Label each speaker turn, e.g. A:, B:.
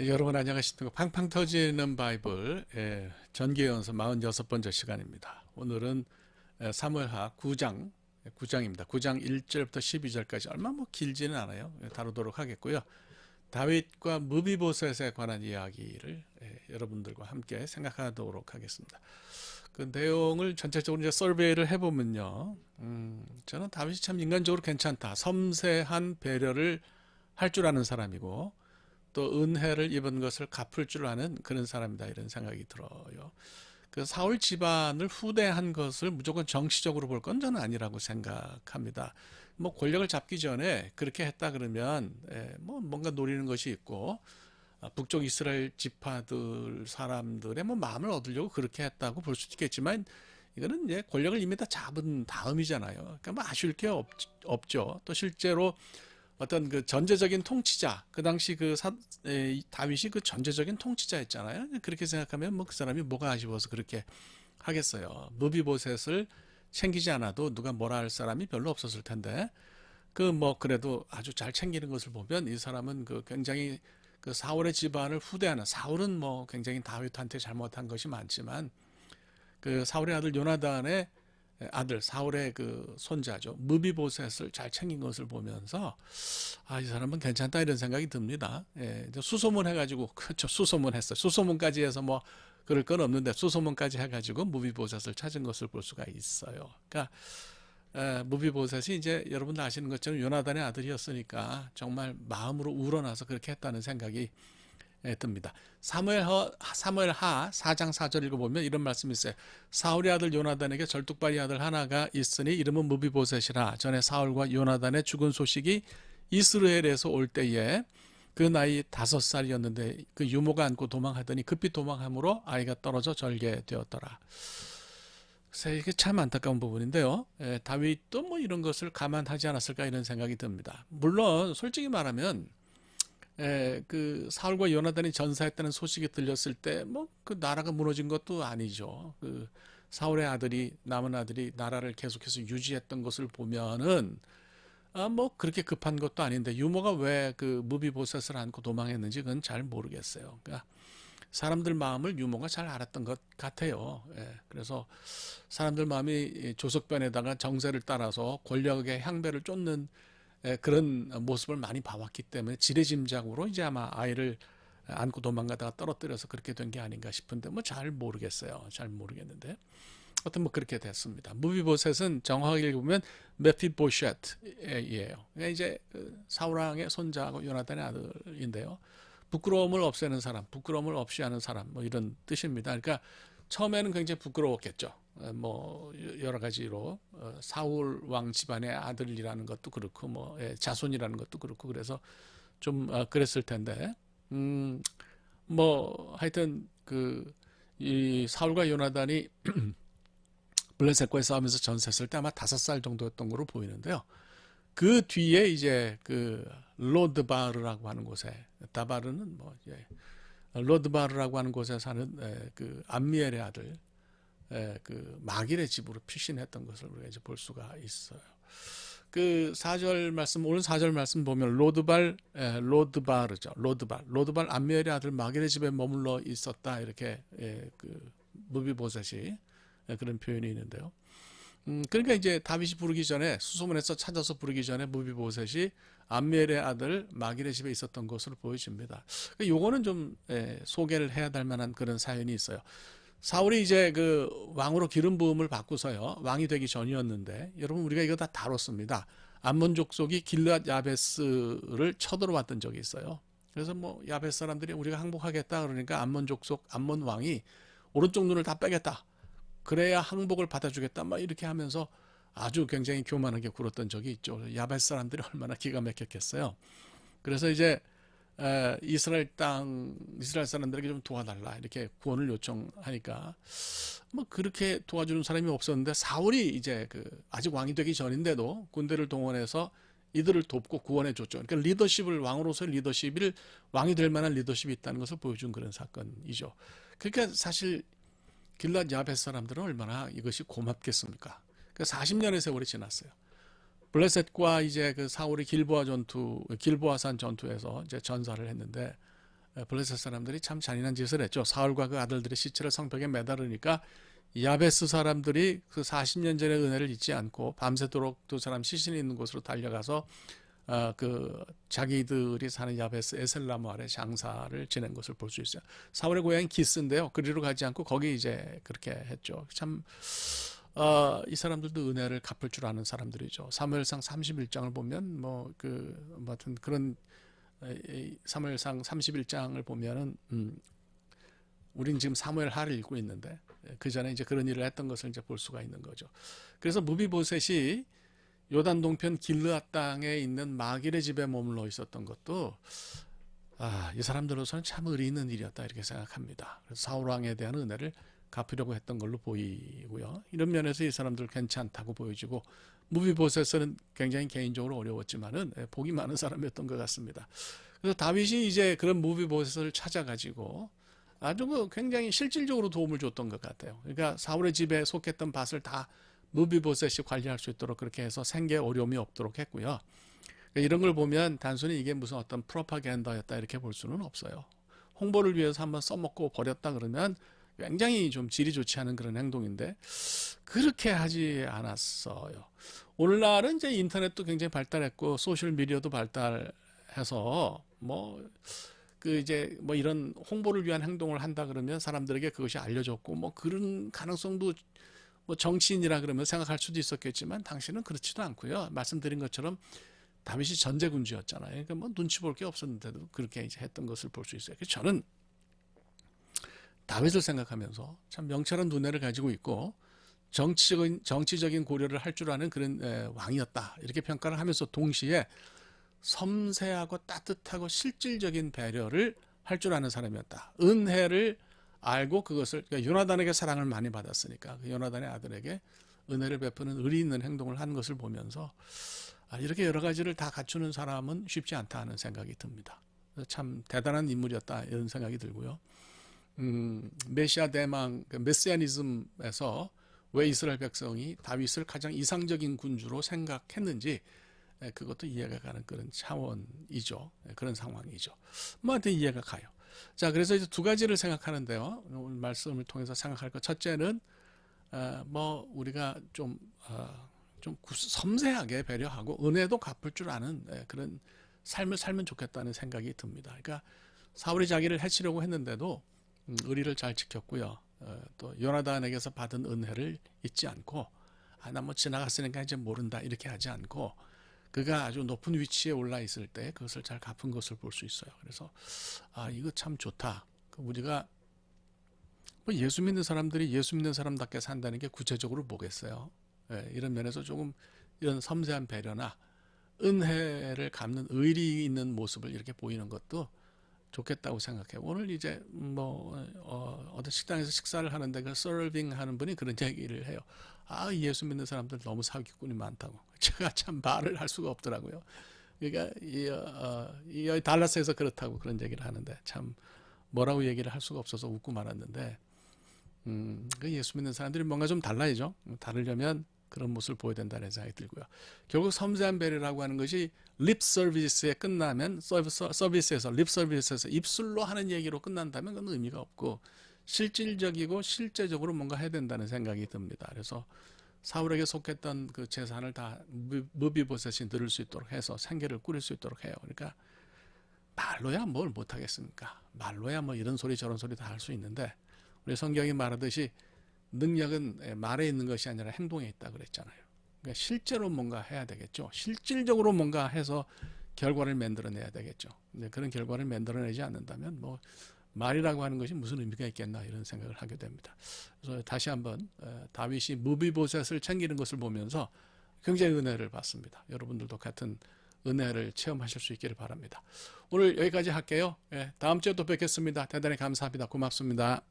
A: 여러분 안녕하십니까. 팡팡 터지는 바이블 전기연서 46번째 시간입니다. 오늘은 사무엘하 9장입니다. 9장 1절부터 12절까지 얼마 길지는 않아요. 다루도록 하겠고요. 다윗과 무비보셋에 관한 이야기를 여러분들과 함께 생각하도록 하겠습니다. 그 내용을 전체적으로 이제 서베이를 해보면요. 저는 다윗이 참 인간적으로 괜찮다. 섬세한 배려를 할 줄 아는 사람이고 또 은혜를 입은 것을 갚을 줄 아는 그런 사람이다, 이런 생각이 들어요. 그 사울 집안을 후대한 것을 무조건 정치적으로 볼 건 저는 아니라고 생각합니다. 뭐 권력을 잡기 전에 그렇게 했다 그러면 뭐 뭔가 노리는 것이 있고, 북쪽 이스라엘 지파들 사람들의 뭐 마음을 얻으려고 그렇게 했다고 볼 수도 있겠지만, 이거는 이제 권력을 이미 다 잡은 다음이잖아요. 그러니까 뭐 아쉬울 게 없죠. 또 실제로 어떤 그 전제적인 통치자, 그 당시 다윗이 그 전제적인 통치자였잖아요. 그렇게 생각하면 뭐 그 사람이 뭐가 아쉬워서 그렇게 하겠어요. 무비보셋을 챙기지 않아도 누가 뭐라 할 사람이 별로 없었을 텐데, 그 뭐 그래도 아주 잘 챙기는 것을 보면 이 사람은 그 굉장히 그 사울의 집안을 후대하는, 사울은 뭐 굉장히 다윗한테 잘못한 것이 많지만 그 사울의 아들 요나단의 아들 사울의 그 손자죠, 무비보셋을 잘 챙긴 것을 보면서 이 사람은 괜찮다, 이런 생각이 듭니다. 수소문 해가지고, 그렇죠, 수소문했어요. 수소문까지 해서 뭐 그럴 건 없는데 수소문까지 해가지고 무비보셋을 찾은 것을 볼 수가 있어요. 그러니까 무비보셋이 이제 여러분들 아시는 것처럼 요나단의 아들이었으니까 정말 마음으로 우러나서 그렇게 했다는 생각이 듭니다. 사무엘하 4장 4절 읽어보면 이런 말씀이 있어요. 사울의 아들 요나단에게 절뚝발이 아들 하나가 있으니 이름은 무비보셋이라. 전에 사울과 요나단의 죽은 소식이 이스라엘에서 올 때에 그 나이 5살이었는데 그 유모가 안고 도망하더니 급히 도망함으로 아이가 떨어져 절개되었더라. 그래서 이게 참 안타까운 부분인데요. 다윗도 뭐 이런 것을 감안하지 않았을까, 이런 생각이 듭니다. 물론 솔직히 말하면 그 사울과 요나단이 전사했다는 소식이 들렸을 때 뭐 그 나라가 무너진 것도 아니죠. 그 사울의 남은 아들이 나라를 계속해서 유지했던 것을 보면은 뭐 그렇게 급한 것도 아닌데 유모가 왜 그 무비보셋을 안고 도망했는지 그건 잘 모르겠어요. 그러니까 사람들 마음을 유모가 잘 알았던 것 같아요. 그래서 사람들 마음이 조석변에다가 정세를 따라서 권력의 향배를 쫓는 그런 모습을 많이 봐왔기 때문에 지레짐작으로 이제 아마 아이를 안고 도망가다가 떨어뜨려서 그렇게 된 게 아닌가 싶은데 뭐 잘 모르겠어요. 잘 모르겠는데 어떤 뭐 그렇게 됐습니다. 무비보셋은 정확하게 보면 메피보셋이에요. 그러니까 이제 사울 왕의 손자하고 요나단의 아들인데요. 부끄러움을 없애는 사람, 부끄러움을 없이 하는 사람, 뭐 이런 뜻입니다. 그러니까 처음에는 굉장히 부끄러웠겠죠. 뭐 여러 가지로 사울 왕 집안의 아들이라는 것도 그렇고 뭐 자손이라는 것도 그렇고, 그래서 좀 그랬을 텐데, 뭐 하여튼 그 이 사울과 요나단이 블레셋과의 싸움에서 전세했을 때 아마 5살 정도였던 걸로 보이는데요. 그 뒤에 이제 그 로드바르라고 하는 곳에, 다바르는 뭐 로드바르라고 하는 곳에 사는 그 암미엘의 아들 그 마길의 집으로 피신했던 것을 우리가 이제 볼 수가 있어요. 그 4절 말씀, 오늘 4절 말씀 보면 로드바르죠. 로드발 암미엘의 아들 마길의 집에 머물러 있었다, 이렇게 그 무비보셋이 그런 표현이 있는데요. 그러니까 이제 다윗이 부르기 전에, 수소문해서 찾아서 부르기 전에 무비보셋이 암미엘의 아들 마길의 집에 있었던 것으로 보여집니다. 요거는 좀 소개를 해야 될 만한 그런 사연이 있어요. 사울이 이제 그 왕으로 기름 부음을 받고서요, 왕이 되기 전이었는데, 여러분 우리가 이거 다 다뤘습니다. 암몬 족속이 길르앗 야베스를 쳐들어왔던 적이 있어요. 그래서 뭐 야베스 사람들이 우리가 항복하겠다 그러니까 암몬 족속 암몬 왕이 오른쪽 눈을 다 빼겠다, 그래야 항복을 받아주겠다, 막 이렇게 하면서 아주 굉장히 교만하게 굴었던 적이 있죠. 야베스 사람들이 얼마나 기가 막혔겠어요. 그래서 이제 이스라엘 사람들에게 좀 도와달라, 이렇게 구원을 요청하니까 뭐 그렇게 도와주는 사람이 없었는데, 사울이 이제 그 아직 왕이 되기 전인데도 군대를 동원해서 이들을 돕고 구원해 줬죠. 그러니까 리더십을, 왕으로서의 리더십을, 왕이 될 만한 리더십이 있다는 것을 보여준 그런 사건이죠. 그러니까 사실 길랏 야벳 사람들은 얼마나 이것이 고맙겠습니까? 그 40년의 세월이 지났어요. 블레셋과 이제 그 사울이 길보아산 전투에서 이제 전사를 했는데, 블레셋 사람들이 참 잔인한 짓을 했죠. 사울과 그 아들들의 시체를 성벽에 매다르니까 야베스 사람들이 그 40년 전의 은혜를 잊지 않고 밤새도록 두 사람 시신이 있는 곳으로 달려가서 그 자기들이 사는 야베스 에셀나무 아래 장사를 지낸 것을 볼 수 있어요. 사울의 고향이 기스인데요. 그리로 가지 않고 거기 이제 그렇게 했죠. 참 이 사람들도 은혜를 갚을 줄 아는 사람들이죠. 사무엘상 31장을 보면 뭐 하여튼 그런 사무엘상 31장을 보면은 우린 지금 사무엘 하를 읽고 있는데 그 전에 이제 그런 일을 했던 것을 이제 볼 수가 있는 거죠. 그래서 무비보셋이 요단 동편 길르앗 땅에 있는 마길의 집에 머물러 있었던 것도 이 사람들로서는 참 의리 있는 일이었다 이렇게 생각합니다. 그래서 사울 왕에 대한 은혜를 갚으려고 했던 걸로 보이고요. 이런 면에서 이 사람들 괜찮다고 보여지고 무비보셋은 굉장히 개인적으로 어려웠지만은 복이 많은 사람이었던 것 같습니다. 그래서 다윗이 이제 그런 무비보셋을 찾아가지고 아주 굉장히 실질적으로 도움을 줬던 것 같아요. 그러니까 사울의 집에 속했던 밭을 다 무비보셋이 관리할 수 있도록 그렇게 해서 생계 어려움이 없도록 했고요. 그러니까 이런 걸 보면 단순히 이게 무슨 어떤 프로파간다였다 이렇게 볼 수는 없어요. 홍보를 위해서 한번 써먹고 버렸다 그러면 굉장히 좀 질이 좋지 않은 그런 행동인데 그렇게 하지 않았어요. 오늘날은 이제 인터넷도 굉장히 발달했고 소셜 미디어도 발달해서 이제 이런 홍보를 위한 행동을 한다 그러면 사람들에게 그것이 알려졌고 그런 가능성도 정치인이라 그러면 생각할 수도 있었겠지만 당시는 그렇지도 않고요. 말씀드린 것처럼 다윗이 전제군주였잖아요. 그러니까 눈치 볼 게 없었는데도 그렇게 이제 했던 것을 볼 수 있어요. 그래서 저는 다윗을 생각하면서 참 명철한 두뇌를 가지고 있고 정치적인 고려를 할 줄 아는 그런 왕이었다 이렇게 평가를 하면서 동시에 섬세하고 따뜻하고 실질적인 배려를 할 줄 아는 사람이었다. 은혜를 알고 그것을 그러니까 요나단에게 사랑을 많이 받았으니까 그 요나단의 아들에게 은혜를 베푸는 의리 있는 행동을 한 것을 보면서 이렇게 여러 가지를 다 갖추는 사람은 쉽지 않다 하는 생각이 듭니다. 참 대단한 인물이었다 이런 생각이 들고요. 메시아 대망 메시아니즘에서 왜 이스라엘 백성이 다윗을 가장 이상적인 군주로 생각했는지 그것도 이해가 가는 그런 차원이죠. 그런 상황이죠. 하여튼 이해가 가요. 자, 그래서 이제 두 가지를 생각하는데요. 오늘 말씀을 통해서 생각할 것. 첫째는 우리가 좀 섬세하게 배려하고 은혜도 갚을 줄 아는 그런 삶을 살면 좋겠다는 생각이 듭니다. 그러니까 사울이 자기를 해치려고 했는데도 의리를 잘 지켰고요. 또 요나단에게서 받은 은혜를 잊지 않고 나 지나갔으니까 이제 모른다 이렇게 하지 않고 그가 아주 높은 위치에 올라 있을 때 그것을 잘 갚은 것을 볼 수 있어요. 그래서 이거 참 좋다. 우리가 예수 믿는 사람들이 예수 믿는 사람답게 산다는 게 구체적으로 뭐겠어요? 이런 면에서 조금 이런 섬세한 배려나 은혜를 갚는 의리 있는 모습을 이렇게 보이는 것도 좋겠다고 생각해요. 오늘 이제 어떤 식당에서 식사를 하는데 그 서빙 하는 분이 그런 얘기를 해요. 예수 믿는 사람들 너무 사기꾼이 많다고. 제가 참 말을 할 수가 없더라고요. 그러니까 이 달라스에서 그렇다고 그런 얘기를 하는데 참 뭐라고 얘기를 할 수가 없어서 웃고 말았는데 그 예수 믿는 사람들이 뭔가 좀 달라야죠. 다르려면 그런 모습을 보여야 된다는 생각이 들고요. 결국 섬세한 배려라고 하는 것이 립 서비스에 끝나면 서비스에서 립 서비스에서 입술로 하는 얘기로 끝난다면 그건 의미가 없고 실질적이고 실제적으로 뭔가 해야 된다는 생각이 듭니다. 그래서 사울에게 속했던 그 재산을 다 무비보셋이 누릴 수 있도록 해서 생계를 꾸릴 수 있도록 해요. 그러니까 말로야 뭘 못하겠습니까? 말로야 이런 소리 저런 소리 다 할 수 있는데 우리 성경이 말하듯이 능력은 말에 있는 것이 아니라 행동에 있다 그랬잖아요. 그러니까 실제로 뭔가 해야 되겠죠. 실질적으로 뭔가 해서 결과를 만들어내야 되겠죠. 근데 그런 결과를 만들어내지 않는다면 말이라고 하는 것이 무슨 의미가 있겠나 이런 생각을 하게 됩니다. 그래서 다시 한번 다윗이 무비보셋을 챙기는 것을 보면서 굉장히 은혜를 받습니다. 여러분들도 같은 은혜를 체험하실 수 있기를 바랍니다. 오늘 여기까지 할게요. 다음 주에 또 뵙겠습니다. 대단히 감사합니다. 고맙습니다.